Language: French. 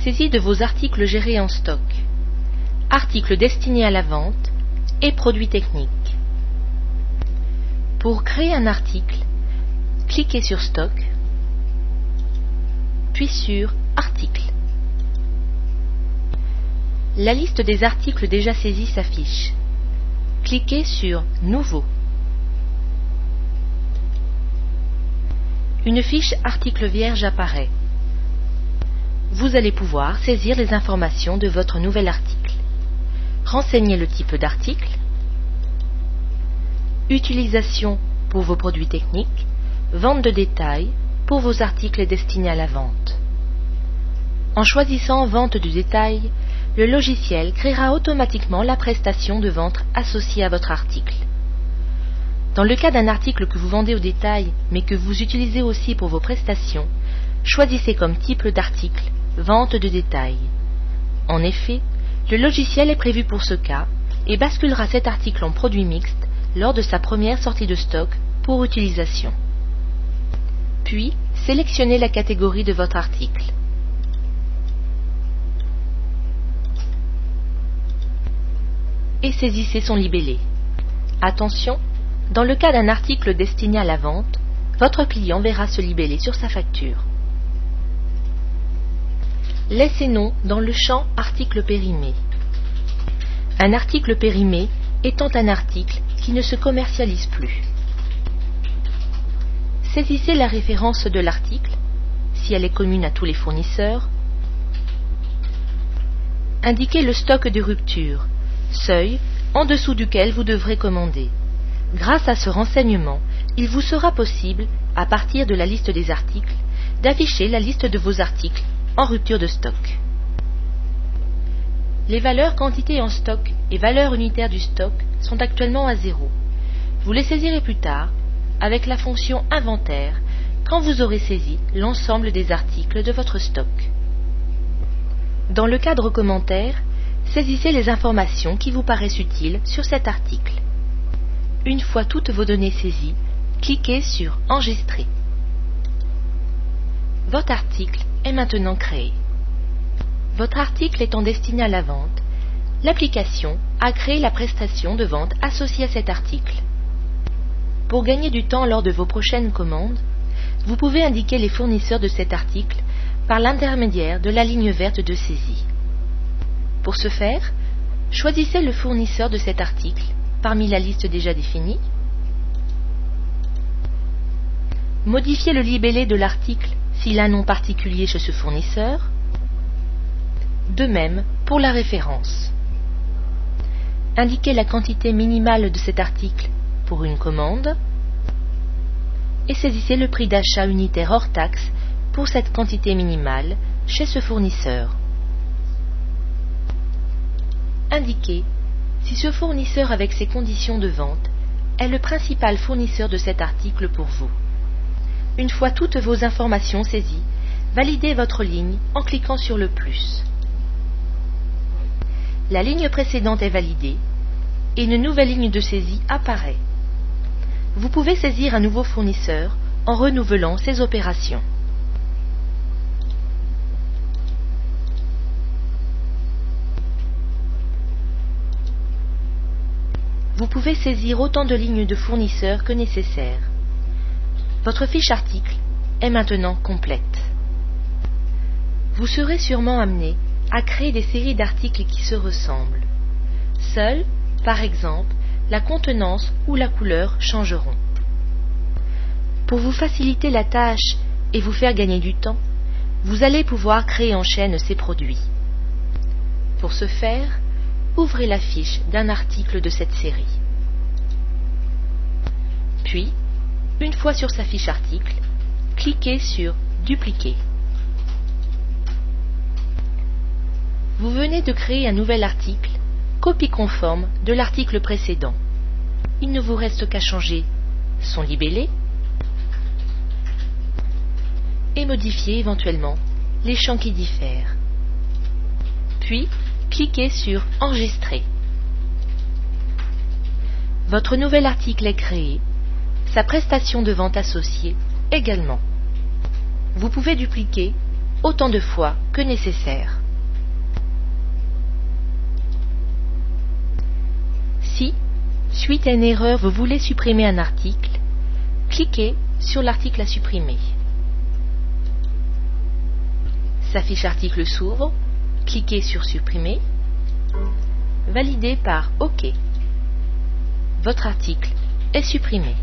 Saisie de vos articles gérés en stock, articles destinés à la vente et produits techniques. Pour créer un article, cliquez sur Stock, puis sur Articles. La liste des articles déjà saisis s'affiche. Cliquez sur Nouveau. Une fiche article vierge apparaît. Vous allez pouvoir saisir les informations de votre nouvel article. Renseignez le type d'article, utilisation pour vos produits techniques, vente de détail pour vos articles destinés à la vente. En choisissant Vente de détail, le logiciel créera automatiquement la prestation de vente associée à votre article. Dans le cas d'un article que vous vendez au détail, mais que vous utilisez aussi pour vos prestations, choisissez comme type d'article Vente de détail. En effet, le logiciel est prévu pour ce cas et basculera cet article en produit mixte lors de sa première sortie de stock pour utilisation. Puis, sélectionnez la catégorie de votre article. Et saisissez son libellé. Attention, dans le cas d'un article destiné à la vente, votre client verra ce libellé sur sa facture. Laissez nom dans le champ Article périmé. Un article périmé étant un article qui ne se commercialise plus. Saisissez la référence de l'article, si elle est commune à tous les fournisseurs. Indiquez le stock de rupture, seuil en dessous duquel vous devrez commander. Grâce à ce renseignement, il vous sera possible, à partir de la liste des articles, d'afficher la liste de vos articles en rupture de stock. Les valeurs quantité en stock et valeur unitaire du stock sont actuellement à 0. Vous les saisirez plus tard avec la fonction inventaire quand vous aurez saisi l'ensemble des articles de votre stock. Dans le cadre commentaire, saisissez les informations qui vous paraissent utiles sur cet article. Une fois toutes vos données saisies, cliquez sur Enregistrer. Votre article est maintenant créé. Votre article étant destiné à la vente, l'application a créé la prestation de vente associée à cet article. Pour gagner du temps lors de vos prochaines commandes, vous pouvez indiquer les fournisseurs de cet article par l'intermédiaire de la ligne verte de saisie. Pour ce faire, choisissez le fournisseur de cet article parmi la liste déjà définie. Modifiez le libellé de l'article s'il a un nom particulier chez ce fournisseur. De même pour la référence. Indiquez la quantité minimale de cet article pour une commande et saisissez le prix d'achat unitaire hors taxe pour cette quantité minimale chez ce fournisseur. Indiquez si ce fournisseur avec ses conditions de vente est le principal fournisseur de cet article pour vous. Une fois toutes vos informations saisies, validez votre ligne en cliquant sur le plus. La ligne précédente est validée et une nouvelle ligne de saisie apparaît. Vous pouvez saisir un nouveau fournisseur en renouvelant ces opérations. Vous pouvez saisir autant de lignes de fournisseurs que nécessaire. Votre fiche article est maintenant complète. Vous serez sûrement amené à créer des séries d'articles qui se ressemblent. Seuls, par exemple, la contenance ou la couleur changeront. Pour vous faciliter la tâche et vous faire gagner du temps, vous allez pouvoir créer en chaîne ces produits. Pour ce faire, ouvrez la fiche d'un article de cette série. Puis, une fois sur sa fiche article, cliquez sur Dupliquer. Vous venez de créer un nouvel article, copie conforme de l'article précédent. Il ne vous reste qu'à changer son libellé et modifier éventuellement les champs qui diffèrent. Puis, cliquez sur Enregistrer. Votre nouvel article est créé, sa prestation de vente associée également. Vous pouvez dupliquer autant de fois que nécessaire. Si, suite à une erreur, vous voulez supprimer un article, cliquez sur l'article à supprimer. Sa fiche article s'ouvre, cliquez sur Supprimer, validez par OK. Votre article est supprimé.